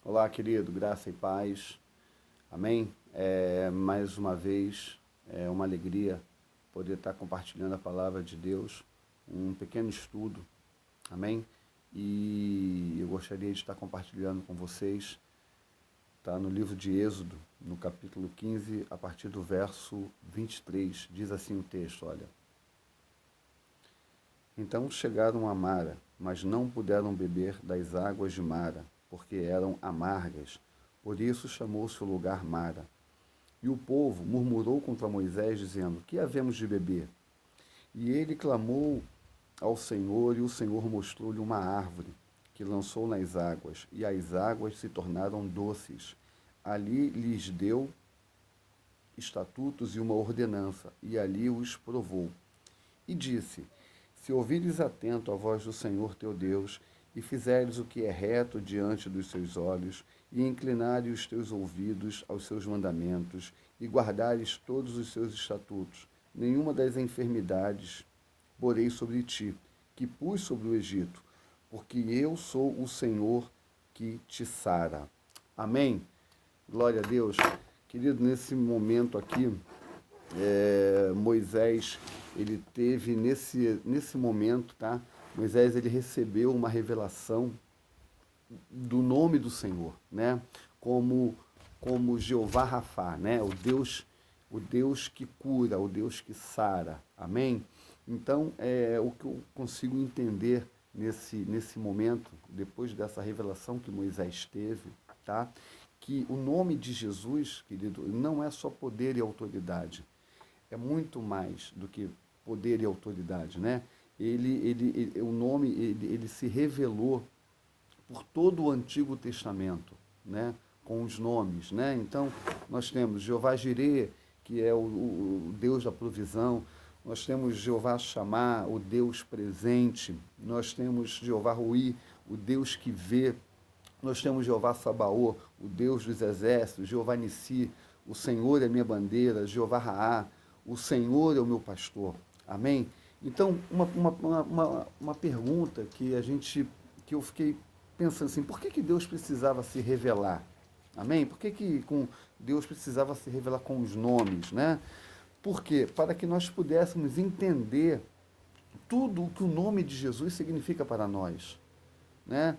Olá, querido, graça e paz. Amém? Mais uma vez, é uma alegria poder estar compartilhando a palavra de Deus, um pequeno estudo. Amém? E eu gostaria de estar compartilhando com vocês, está no livro de Êxodo, no capítulo 15, a partir do verso 23. Diz assim o texto, olha. Então chegaram a Mara, mas não puderam beber das águas de Mara, porque eram amargas. Por isso chamou-se o lugar Mara. E o povo murmurou contra Moisés, dizendo: Que havemos de beber? E ele clamou ao Senhor, e o Senhor mostrou-lhe uma árvore, que lançou nas águas, e as águas se tornaram doces. Ali lhes deu estatutos e uma ordenança, e ali os provou. E disse: Se ouvires atento a voz do Senhor teu Deus, e fizeres o que é reto diante dos seus olhos, e inclinares os teus ouvidos aos seus mandamentos, e guardares todos os seus estatutos, nenhuma das enfermidades porei sobre ti, que pus sobre o Egito, porque eu sou o Senhor que te sara. Amém? Glória a Deus. Querido, nesse momento aqui, Moisés, ele teve nesse momento, tá? Moisés, ele recebeu uma revelação do nome do Senhor, né? Como Jeová Rafá, né? O Deus que cura, o Deus que sara. Amém? Então, o que eu consigo entender nesse momento, depois dessa revelação que Moisés teve, tá? Que o nome de Jesus, querido, não é só poder e autoridade, é muito mais do que poder e autoridade, né? O nome, ele se revelou por todo o Antigo Testamento, né? Com os nomes, né? Então, nós temos Jeová Jireh, que é o Deus da provisão. Nós temos Jeová Shammah, o Deus presente. Nós temos Jeová Rui, o Deus que vê. Nós temos Jeová Sabaô, o Deus dos exércitos. Jeová Nissi, o Senhor é minha bandeira. Jeová Raá, o Senhor é o meu pastor. Amém? Então, uma pergunta que eu fiquei pensando assim, por que Deus precisava se revelar? Amém? Por que com Deus precisava se revelar com os nomes, né? Por quê? Para que nós pudéssemos entender tudo o que o nome de Jesus significa para nós, né?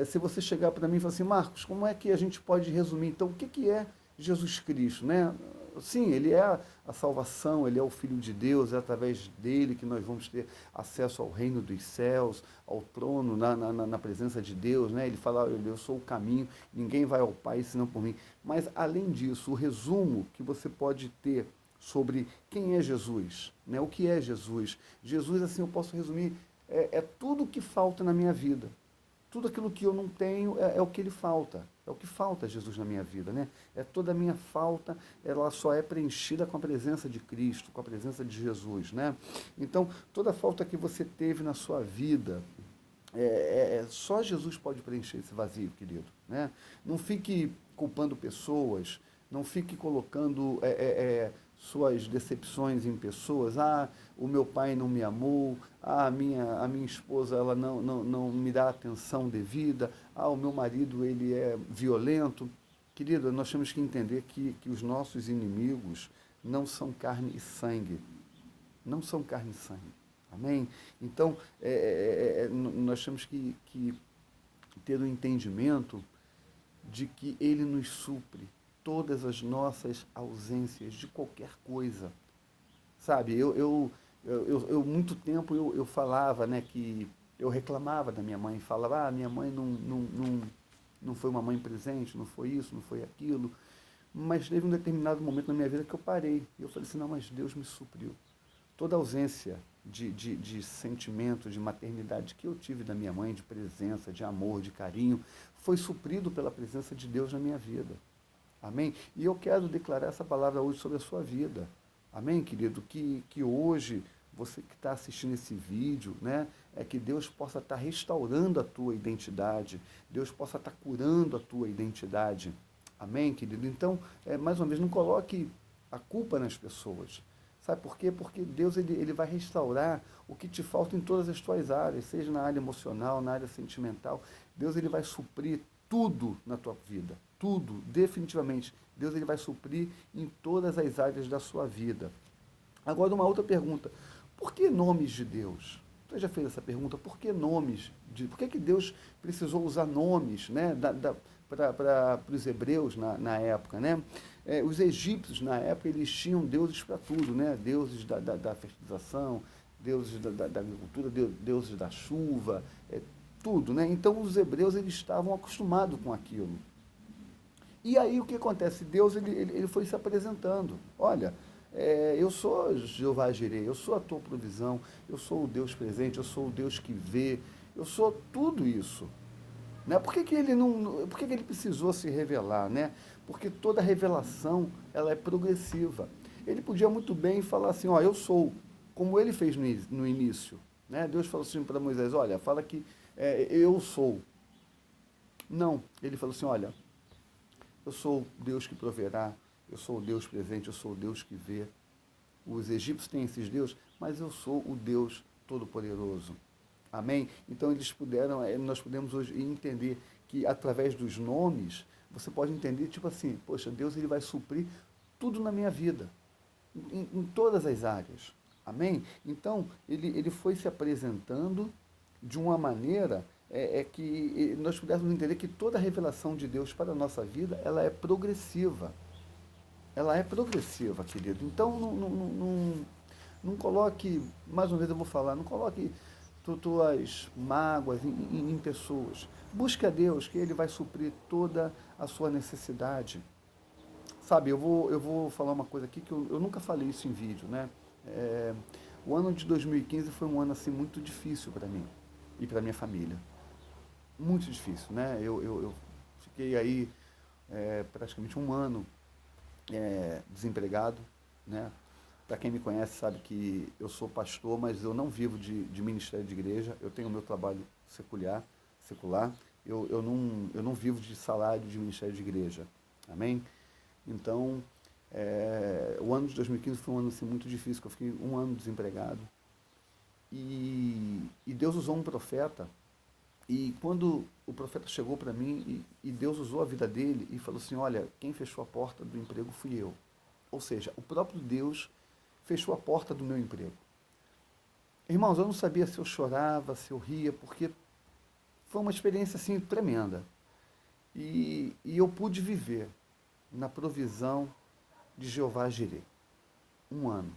Se você chegar para mim e falar assim, Marcos, como é que a gente pode resumir, então, o que é Jesus Cristo, né? Sim, ele é a salvação, ele é o Filho de Deus, é através dele que nós vamos ter acesso ao reino dos céus, ao trono, na presença de Deus, né? Ele fala, eu sou o caminho, ninguém vai ao Pai senão por mim. Mas, além disso, o resumo que você pode ter sobre quem é Jesus, né? O que é Jesus? Jesus, assim, eu posso resumir, é tudo o que falta na minha vida. Tudo aquilo que eu não tenho é o que ele falta. É o que falta Jesus na minha vida, né? Toda a minha falta, ela só é preenchida com a presença de Cristo, com a presença de Jesus, né? Então, toda falta que você teve na sua vida, só Jesus pode preencher esse vazio, querido, né? Não fique culpando pessoas, não fique colocando suas decepções em pessoas. Ah, o meu pai não me amou. Ah, a minha esposa, ela não me dá a atenção devida. Ah, o meu marido, ele é violento. Querido, nós temos que entender que os nossos inimigos não são carne e sangue. Não são carne e sangue. Amém? Então, nós temos que ter o entendimento de que ele nos supre todas as nossas ausências de qualquer coisa. Sabe, muito tempo eu falava, né, que eu reclamava da minha mãe, falava, minha mãe não foi uma mãe presente, não foi isso, não foi aquilo. Mas teve um determinado momento na minha vida que eu parei. E eu falei assim, não, mas Deus me supriu. Toda ausência de sentimento, de maternidade que eu tive da minha mãe, de presença, de amor, de carinho, foi suprido pela presença de Deus na minha vida. Amém? E eu quero declarar essa palavra hoje sobre a sua vida. Amém, querido? Que hoje, você que está assistindo esse vídeo, né, que Deus possa estar restaurando a tua identidade, Deus possa estar curando a tua identidade. Amém, querido? Então, mais uma vez, não coloque a culpa nas pessoas. Sabe por quê? Porque Deus ele vai restaurar o que te falta em todas as tuas áreas, seja na área emocional, na área sentimental. Deus ele vai suprir tudo na tua vida, tudo, definitivamente. Deus ele vai suprir em todas as áreas da sua vida. Agora, uma outra pergunta. Por que nomes de Deus? Você já fez essa pergunta? Por que nomes? Por que Deus precisou usar nomes, né, para os hebreus na época? Né? Os egípcios, na época, eles tinham deuses para tudo, né? Deuses da fertilização, deuses da agricultura, deuses da chuva, tudo. Né? Então, os hebreus eles estavam acostumados com aquilo. E aí o que acontece? Deus ele foi se apresentando. Olha, eu sou Jeová Jireh, eu sou a tua provisão, eu sou o Deus presente, eu sou o Deus que vê, eu sou tudo isso. Né? Por que ele precisou se revelar? Né? Porque toda revelação ela é progressiva. Ele podia muito bem falar assim, ó, eu sou, como ele fez no início. Né? Deus falou assim para Moisés, olha, fala que eu sou. Não, ele falou assim, olha, eu sou o Deus que proverá, eu sou o Deus presente, eu sou o Deus que vê. Os egípcios têm esses deuses, mas eu sou o Deus Todo-Poderoso. Amém? Então nós podemos hoje entender que através dos nomes, você pode entender, tipo assim, poxa, Deus ele vai suprir tudo na minha vida, em todas as áreas. Amém? Então, ele foi se apresentando de uma maneira que nós pudéssemos entender que toda a revelação de Deus para a nossa vida, ela é progressiva. Ela é progressiva, querido. Então, não coloque, mais uma vez eu vou falar, não coloque tuas mágoas em pessoas. Busque a Deus, que Ele vai suprir toda a sua necessidade. Sabe, eu vou falar uma coisa aqui que eu nunca falei isso em vídeo, né? O ano de 2015 foi um ano assim muito difícil para mim e para minha família. Muito difícil, né? Eu fiquei aí praticamente um ano desempregado, né? Para quem me conhece sabe que eu sou pastor, mas eu não vivo de ministério de igreja. Eu tenho o meu trabalho secular. Eu não vivo de salário de ministério de igreja. Amém? Então, o ano de 2015 foi um ano assim, muito difícil, que eu fiquei um ano desempregado. E Deus usou um profeta. E quando o profeta chegou para mim e Deus usou a vida dele e falou assim, olha, quem fechou a porta do emprego fui eu. Ou seja, o próprio Deus fechou a porta do meu emprego. Irmãos, eu não sabia se eu chorava, se eu ria, porque foi uma experiência assim tremenda. E eu pude viver na provisão de Jeová Jireh. Um ano.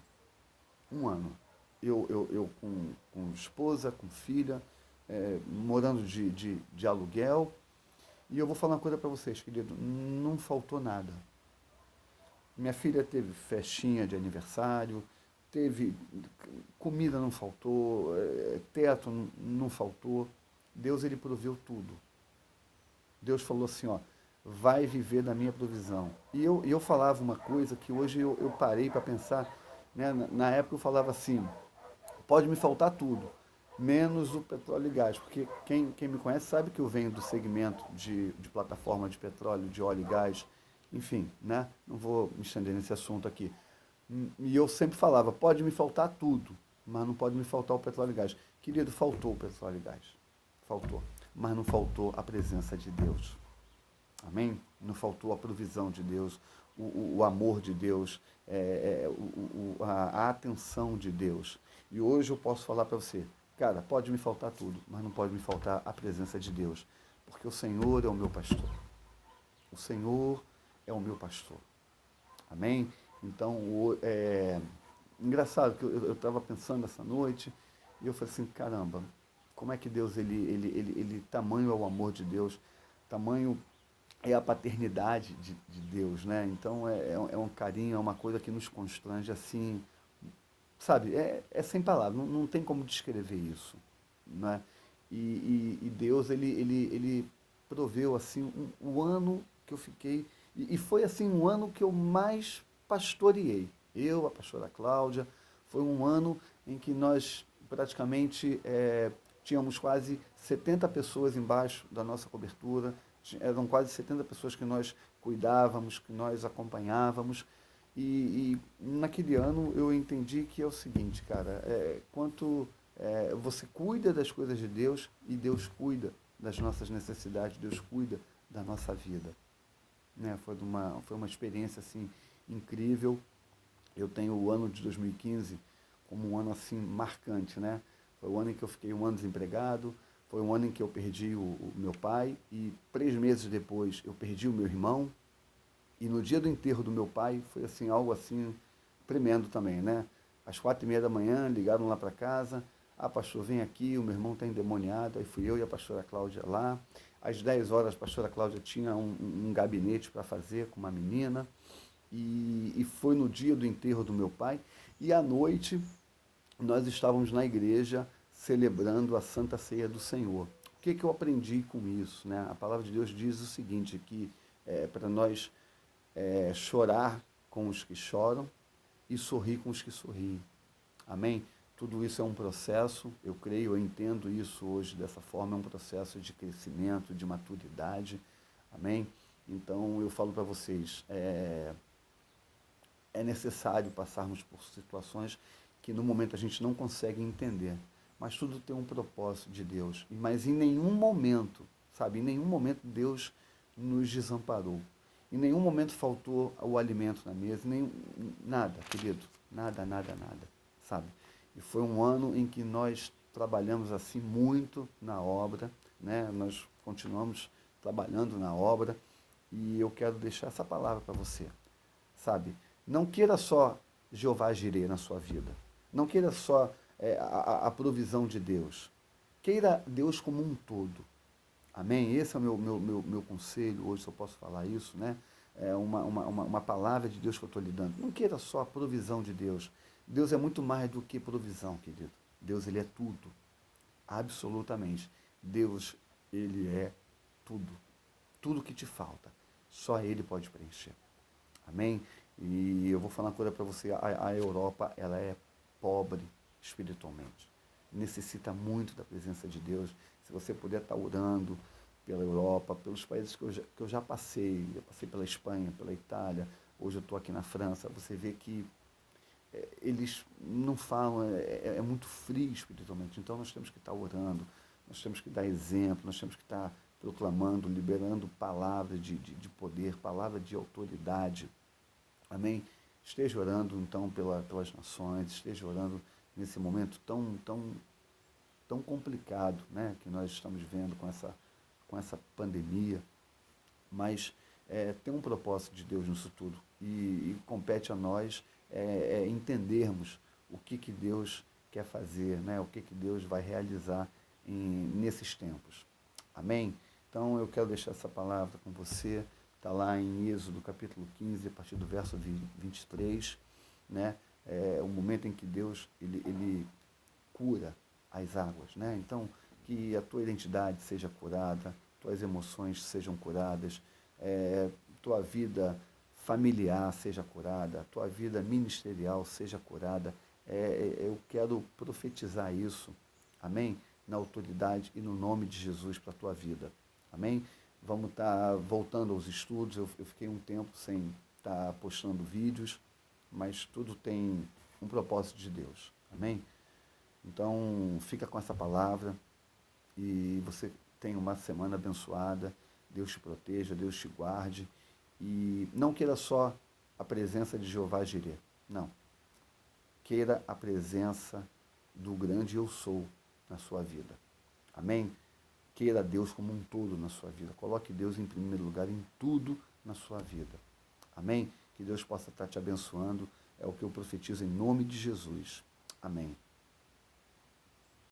Um ano. Eu com esposa, com filha, morando de aluguel. E eu vou falar uma coisa para vocês, querido, não faltou nada. Minha filha teve festinha de aniversário, teve comida não faltou, teto não faltou. Deus ele proveu tudo. Deus falou assim, ó, vai viver da minha provisão. E eu falava uma coisa que hoje eu parei para pensar, né? Na época eu falava assim, pode me faltar tudo, menos o petróleo e gás, porque quem me conhece sabe que eu venho do segmento de plataforma de petróleo, de óleo e gás, enfim, né? Não vou me estender nesse assunto aqui. E eu sempre falava, pode me faltar tudo, mas não pode me faltar o petróleo e gás. Querido, faltou o petróleo e gás. Faltou. Mas não faltou a presença de Deus. Amém? Não faltou a provisão de Deus, o amor de Deus, a atenção de Deus. E hoje eu posso falar para você, cara, pode me faltar tudo, mas não pode me faltar a presença de Deus, porque o Senhor é o meu pastor. O Senhor é o meu pastor. Amém? Então, engraçado que eu estava pensando essa noite e eu falei assim, caramba, como é que Deus, tamanho é o amor de Deus, tamanho é a paternidade de Deus, né? Então, é um carinho, é uma coisa que nos constrange assim, sabe? É sem palavras, não tem como descrever isso, né? E Deus, ele proveu assim o ano que eu fiquei e foi assim um ano que eu mais pastoreei. Eu, a pastora Cláudia, foi um ano em que nós praticamente tínhamos quase 70 pessoas embaixo da nossa cobertura, eram quase 70 pessoas que nós cuidávamos, que nós acompanhávamos, E naquele ano eu entendi que é o seguinte, cara, você cuida das coisas de Deus e Deus cuida das nossas necessidades, Deus cuida da nossa vida. Né? Foi uma experiência assim incrível. Eu tenho o ano de 2015 como um ano assim marcante, né? Foi o ano em que eu fiquei um ano desempregado, foi um ano em que eu perdi o meu pai e 3 meses depois eu perdi o meu irmão. E no dia do enterro do meu pai foi assim algo assim tremendo também, né? Às 4h30 da manhã ligaram lá para casa, pastor, vem aqui, o meu irmão está endemoniado. Aí fui eu e a pastora Cláudia lá. Às 10 horas a pastora Cláudia tinha um gabinete para fazer com uma menina. E foi no dia do enterro do meu pai. E à noite nós estávamos na igreja celebrando a Santa Ceia do Senhor. O que eu aprendi com isso? Né? A palavra de Deus diz o seguinte, que para nós chorar com os que choram e sorrir com os que sorriem. Amém? Tudo isso é um processo, eu creio, eu entendo isso hoje dessa forma, é um processo de crescimento, de maturidade. Amém? Então eu falo para vocês, é necessário passarmos por situações que no momento a gente não consegue entender, mas tudo tem um propósito de Deus. Mas em nenhum momento, sabe, em nenhum momento Deus nos desamparou. Em nenhum momento faltou o alimento na mesa, nada, querido, nada, nada, nada, sabe? E foi um ano em que nós trabalhamos assim muito na obra, né? Nós continuamos trabalhando na obra e eu quero deixar essa palavra para você, sabe? Não queira só Jeová Jireh na sua vida. Não queira só a provisão de Deus. Queira Deus como um todo. Amém? Esse é o meu conselho hoje, se eu posso falar isso, né? É uma palavra de Deus que eu estou lhe dando. Não queira só a provisão de Deus. Deus é muito mais do que provisão, querido. Deus, ele é tudo. Absolutamente. Deus, ele é tudo. Tudo que te falta. Só ele pode preencher. Amém? E eu vou falar uma coisa para você, a Europa, ela é pobre espiritualmente. Necessita muito da presença de Deus. Se você puder estar orando pela Europa, pelos países que eu já passei, eu passei pela Espanha, pela Itália, hoje eu estou aqui na França, você vê que eles não falam, é muito frio espiritualmente. Então nós temos que estar orando, nós temos que dar exemplo, nós temos que estar proclamando, liberando palavras de poder, palavra de autoridade. Amém? Esteja orando, então, pelas nações, esteja orando nesse momento tão complicado, né, que nós estamos vendo com essa pandemia. Mas tem um propósito de Deus nisso tudo. E compete a nós entendermos o que Deus quer fazer, né, o que Deus vai realizar nesses tempos. Amém? Então, eu quero deixar essa palavra com você. Está lá em Êxodo capítulo 15, a partir do verso 23, né? É o momento em que Deus ele cura as águas, né? Então, que a tua identidade seja curada, tuas emoções sejam curadas, tua vida familiar seja curada, tua vida ministerial seja curada. Eu quero profetizar isso, amém? Na autoridade e no nome de Jesus para a tua vida, amém? Vamos estar voltando aos estudos. Eu fiquei um tempo sem estar postando vídeos, mas tudo tem um propósito de Deus. Amém? Então, fica com essa palavra e você tenha uma semana abençoada. Deus te proteja, Deus te guarde. E não queira só a presença de Jeová Jireh. Não. Queira a presença do grande Eu Sou na sua vida. Amém? Queira Deus como um todo na sua vida. Coloque Deus em primeiro lugar em tudo na sua vida. Amém? Que Deus possa estar te abençoando. É o que eu profetizo em nome de Jesus. Amém.